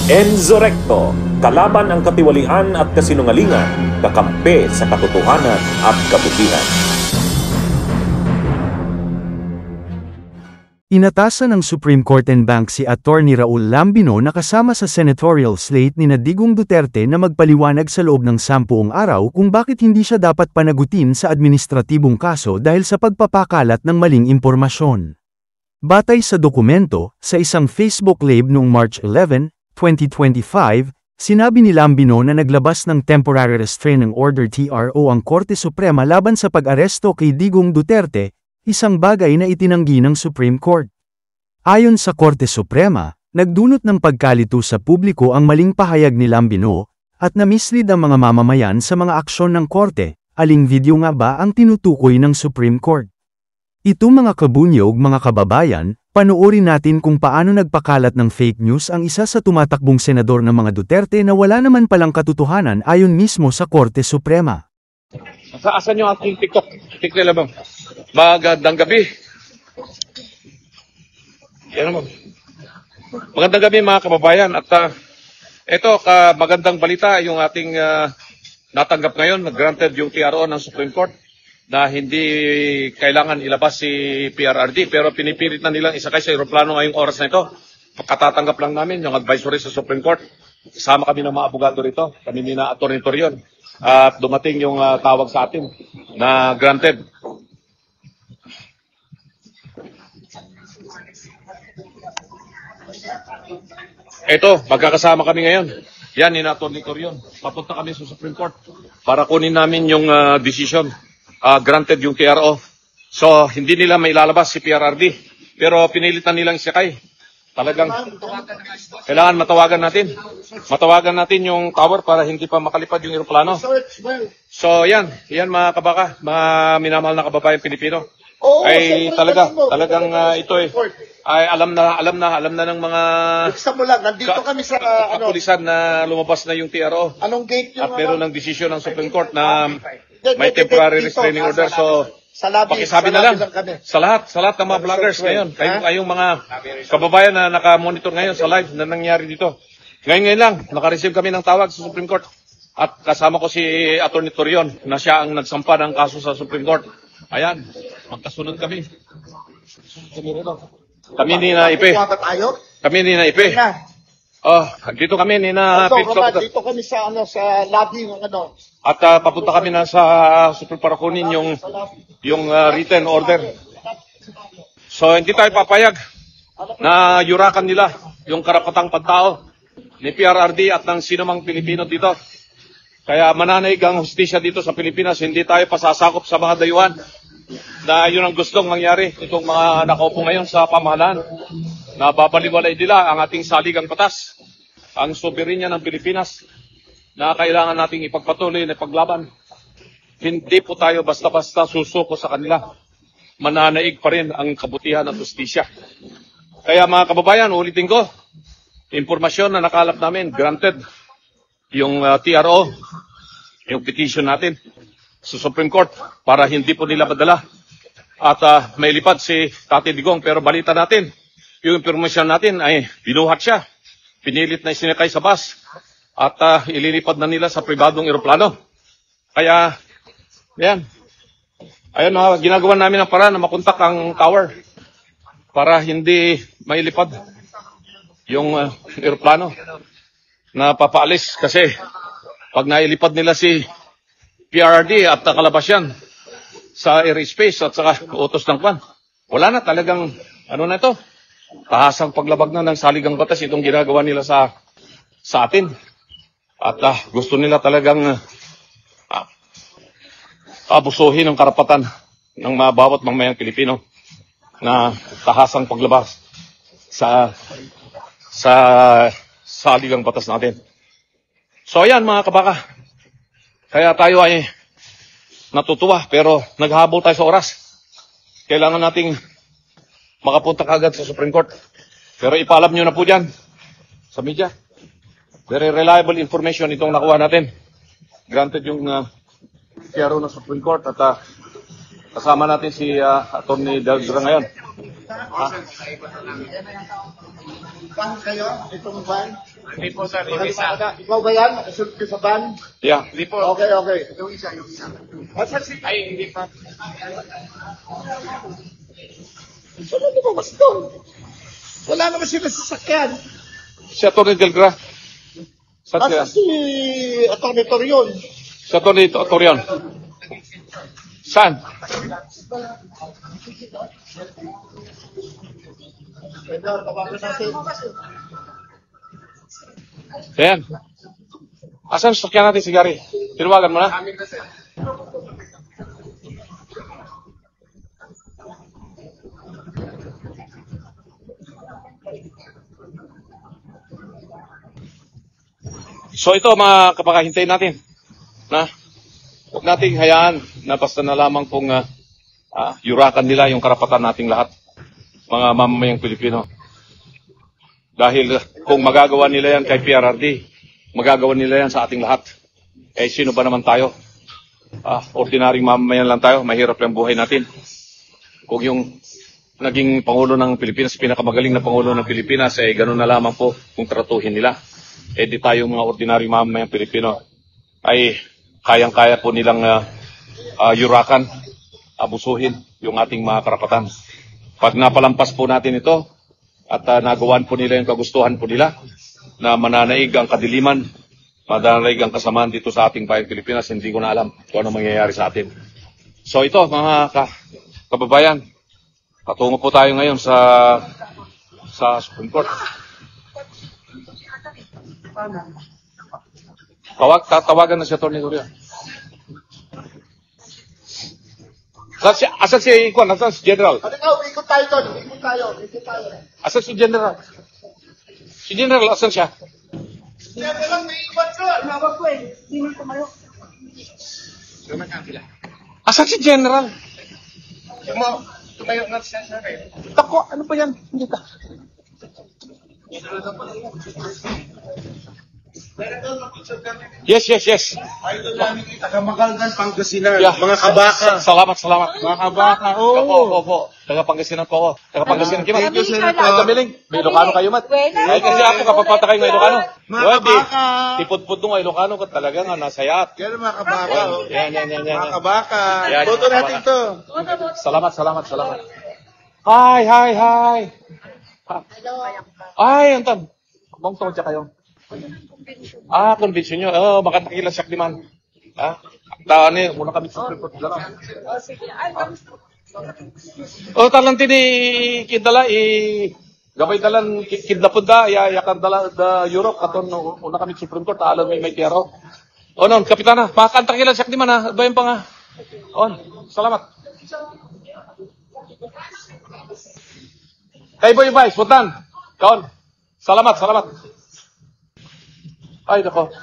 Enzo Recto, kalaban ang katiwalian at kasinungalingan, kakampi sa katotohanan at kabutihan. Inatasan ng Supreme Court en banc si Attorney Raul Lambino na kasama sa senatorial slate ni Digong Duterte na magpaliwanag sa loob ng 10 araw kung bakit hindi siya dapat panagutin sa administratibong kaso dahil sa pagpapakalat ng maling impormasyon. Batay sa dokumento, sa isang Facebook Live noong March 11, 2025, sinabi ni Lambino na naglabas ng Temporary Restraining Order TRO ang Korte Suprema laban sa pag-aresto kay Digong Duterte, isang bagay na itinanggi ng Supreme Court. Ayon sa Korte Suprema, nagdulot ng pagkalito sa publiko ang maling pahayag ni Lambino, at na-mislead ang mga mamamayan sa mga aksyon ng Korte. Aling video nga ba ang tinutukoy ng Supreme Court? Ito mga kabunyog mga kababayan, panoorin natin kung paano nagpakalat ng fake news ang isa sa tumatakbong senador ng mga Duterte na wala naman palang katotohanan ayon mismo sa Korte Suprema. Saan yung ating TikTok? TikTok nila ba? Magandang gabi. Yan naman. Magandang gabi mga kababayan. At ito, magandang balita yung ating natanggap ngayon. Granted yung TRO ng Supreme Court na hindi kailangan ilabas si PRRD. Pero pinipilit na nilang isakay sa aeroplano ngayong oras na ito. Katatanggap lang namin yung advisory sa Supreme Court. Kasama kami ng mga abogado rito. Kami ni na Atty. Torion. At dumating yung tawag sa atin na granted. Ito, magkakasama kami ngayon. Yan, ni Atty. Torion. Papunta kami sa Supreme Court para kunin namin yung decision. Granted yung TRO. So, hindi nila may lalabas si PRRD. Pero pinilitan nilang isakay. Talagang kailangan matawagan natin. Matawagan natin yung tower para hindi pa makalipad yung aeroplano. So yan mga kabaka, mga minamahal na kababayan Pilipino. Ay talagang ito ay alam na ng mga nandito kami sa kapulisan na lumabas na yung TRO. Anong gate yung at meron ng desisyon ng Supreme Court na may temporary restraining order. So pakisabi na lang sa lahat ng mga vloggers ngayon, kayong mga kababayan na nakamonitor ngayon sa live na nangyari dito. Ngayon lang, nakareceive kami ng tawag sa Supreme Court at kasama ko si Atty. Torion na siya ang nagsampa ng kaso sa Supreme Court. Ayan, magkasunod kami. Kami ni na Ipe. Kami ni na Ipe. Dito kami ni na dito kami sa sa lobby ng At papunta kami na sa Supreme para kunin yung written order. So hindi tayo papayag na yurakan nila yung karapatang pantao ni PRRD at ng sinumang Pilipino dito. Kaya mananaig ang hustisya dito sa Pilipinas, hindi tayo pasasakop sa mga dayuhan na yun ang gustong mangyari itong mga nakaupo ngayon sa pamahalaan na babaliwalay nila ang ating saligang batas, ang soberenya ng Pilipinas na kailangan nating ipagpatuloy na paglaban. Hindi po tayo basta-basta susuko sa kanila. Mananaig pa rin ang kabutihan at justisya. Kaya mga kababayan, ulitin ko, impormasyon na nakalap namin, granted, yung TRO, yung petition natin sa Supreme Court para hindi po nila madala. At may lipad si Tate Digong, pero balita natin, yung impormasyon natin ay binuhat siya. Pinilit na isinakay sa bus. At ililipad na nila sa pribadong eroplano. Kaya, yan. Ayun, ginagawa namin ang paraan na makontak ang tower para hindi mailipad yung eroplano na papaalis. Kasi pag nailipad nila si PRRD at nakalabas yan sa airspace at saka utos ng kwan, wala na talagang, na ito? Tahasang paglabag na ng saligang batas itong ginagawa nila sa atin. At gusto nila talagang abusuhin ang karapatan ng mga bawat mamamayang Pilipino na tahasang paglabas sa saligang batas natin. So ayan mga kabaka, kaya tayo ay natutuwa pero naghahabol tayo sa oras. Kailangan nating makapunta kagad sa Supreme Court. Pero ipaalam nyo na po dyan sa media. Very reliable information itong nakuha natin. Granted yung TRO ng Supreme Court at kasama natin si Atty. Delgado ngayon. Van kayo? Itong van? Hindi po sir, yung isa. Ikaw ba yan? Nakasunod ka sa van? Yeah. Hindi po. Okay, okay. Asan si... Ay, hindi pa. Saan na lumabas doon? Wala naman sila sasakyan. Si Atty. Delgra. Saan Asa kaya? si Atty. Torion? Si Atty. Torion. Saan? Pwede, tawagan natin. Ayan. Asan sasakyan natin si Gary? Tinawagan mo na? So ito mga kapakahintay natin na huwag nating hayaan na basta na lamang pong yurakan nila yung karapatan nating lahat, mga mamamayang Pilipino. Dahil kung magagawa nila yan kay PRRD, magagawa nila yan sa ating lahat. Eh sino ba naman tayo? Ordinaryong mamamayan lang tayo, mahirap lang buhay natin. Kung yung naging Pangulo ng Pilipinas, pinakamagaling na Pangulo ng Pilipinas, eh ganun na lamang po kung tratuhin nila. Eh di tayo mga ordinaryong mamamayang Pilipino ay kayang-kaya po nilang yurakan, abusuhin yung ating mga karapatan. Pag napalampas po natin ito at nagawan po nila yung kagustuhan po nila na mananaig ang kadiliman, mananaig ang kasamaan dito sa ating bayang Pilipinas, hindi ko na alam kung ano mangyayari sa atin. So ito mga kababayan, patungo po tayo ngayon sa Supreme Court. Tatawagan na si Atty. Torion. Asan si Ikwan? Asan si General? Ano ka, ikot tayo doon. Ikot tayo. Asan si General? Si General, asan siya? Kaya lang may iwan doon. Hawak ko eh. Hindi mo tumayo. Asan si General? Tumayo nga siya sir eh. Tako, ano pa yan? Hindi ka. Yes. Idol namin kita, Kamagaldan, Pangasinan. Yeah. Mga kabaka. Salamat. Mga kabaka, Opo. Taga Pangasinan po ako. Taga Pangasinan kiman. Thank you, Senator. Ay, kamiling. May Ilocano kayo, Mat. Ay, kasi ako kapapata kayo ng Ilocano. Mga kabaka. Tipod-pod nung Ilocano ka talaga nga, nasayat. Yan ang mga kabaka. Yan. Mga kabaka. Yan. Boto natin to. Salamat. Hi. Ay, antan. Kumang tawad siya kayo. Convention nyo. Baka nakila siya man. Muna kami sa Supreme Court. Talang tini kidala gabay dalan kidnapod da yakan dala da Europe katon una kami sa Supreme Court alam may tiyaro. Non kapitana, makanta kila siya man bayan pa nga. Salamat. Kay Boy Vice, putan. Kaon. Salamat. Ay, nako.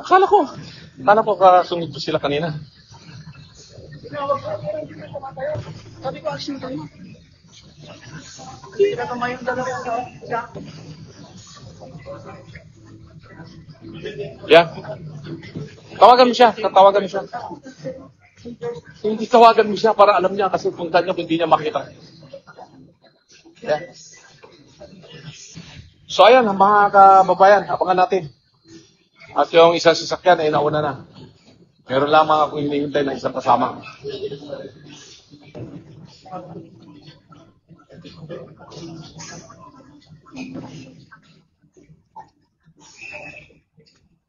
Akala ko kasunod po sila kanina. Sabi ko action tayo. Hindi na tumayo yung dalawa siya. Yeah. Tawagan mo siya. Hindi tawagan mo siya para alam niya kasi punta niya kung hindi niya makita. Yeah. So ayan, mga kababayan, abangan natin. At yung isang sasakyan ay nauna na. Meron lamang ako hinihintay ng isang kasama.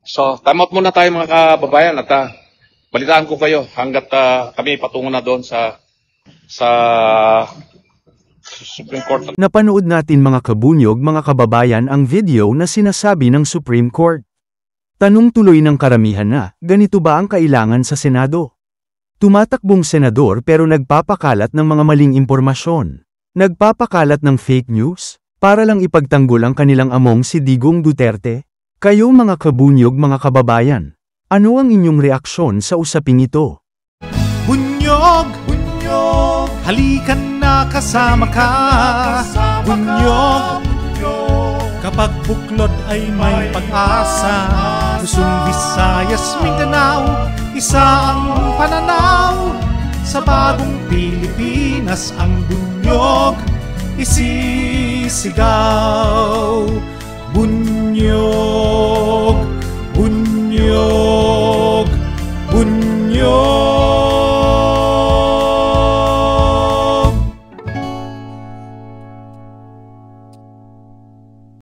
So, time out muna tayo mga kababayan at balitaan ko kayo hanggat kami patungo na doon sa Supreme Court. Napanood natin mga kabunyog mga kababayan ang video na sinasabi ng Supreme Court. Tanong tuloy ng karamihan na, ganito ba ang kailangan sa Senado? Tumatakbong senador pero nagpapakalat ng mga maling impormasyon. Nagpapakalat ng fake news, para lang ipagtanggol ang kanilang among si Digong Duterte? Kayo mga kabunyog mga kababayan, ano ang inyong reaksyon sa usaping ito? Bunyog, halika na kasama ka. Bunyog, Kapag buklod ay may pag-asa, Luzon, Visayas, Mindanao, isa ang pananaw. Sa bagong Pilipinas ang bunyog isisigaw.